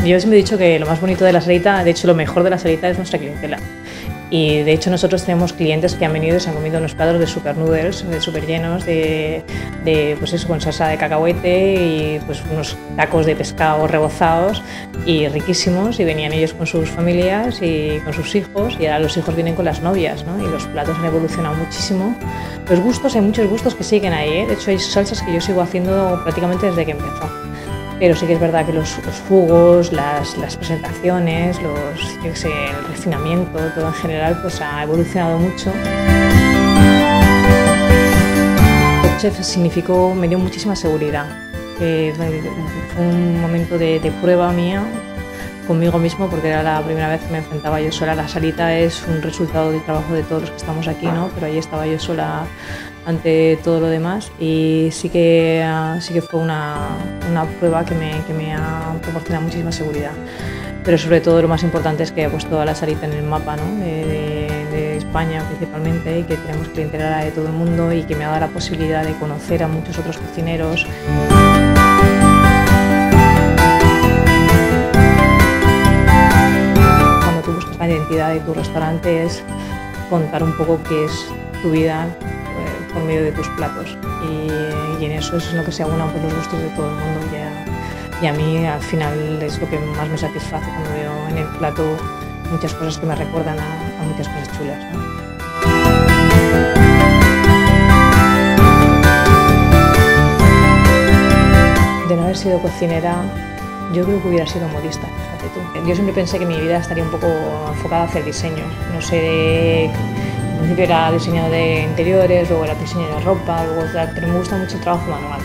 Yo siempre he dicho que lo más bonito de la Sarita, de hecho lo mejor de la Sarita es nuestra clientela. Y de hecho nosotros tenemos clientes que han venido y se han comido unos platos de super noodles, de super llenos, pues eso, con salsa de cacahuete y pues unos tacos de pescado rebozados y riquísimos, y venían ellos con sus familias y con sus hijos, y ahora los hijos vienen con las novias, ¿no? Y los platos han evolucionado muchísimo. Los gustos, hay muchos gustos que siguen ahí, ¿eh? De hecho hay salsas que yo sigo haciendo prácticamente desde que empezó. Pero sí que es verdad que los jugos, las presentaciones, yo qué sé, el refinamiento, todo en general, pues ha evolucionado mucho. El chef significó, me dio muchísima seguridad. Fue un momento de prueba mía conmigo mismo, porque era la primera vez que me enfrentaba yo sola. La Sarita es un resultado del trabajo de todos los que estamos aquí, ¿no? Pero ahí estaba yo sola ante todo lo demás, y sí que fue una prueba que me ha proporcionado muchísima seguridad. Pero sobre todo lo más importante es que he puesto a la Sarita en el mapa, ¿no? de España principalmente, y que tenemos clientela de todo el mundo, y que me ha dado la posibilidad de conocer a muchos otros cocineros. Cuando tú buscas la identidad de tu restaurante es contar un poco qué es tu vida por medio de tus platos, y en eso es lo que se aúna por los gustos de todo el mundo, y a mí al final es lo que más me satisface cuando veo en el plato muchas cosas que me recuerdan a muchas cosas chulas, ¿no? De no haber sido cocinera, yo creo que hubiera sido modista, fíjate tú. Yo siempre pensé que mi vida estaría un poco enfocada hacia el diseño, no sé. Al principio era diseño de interiores, luego era diseño de ropa, pero me gusta mucho el trabajo manual.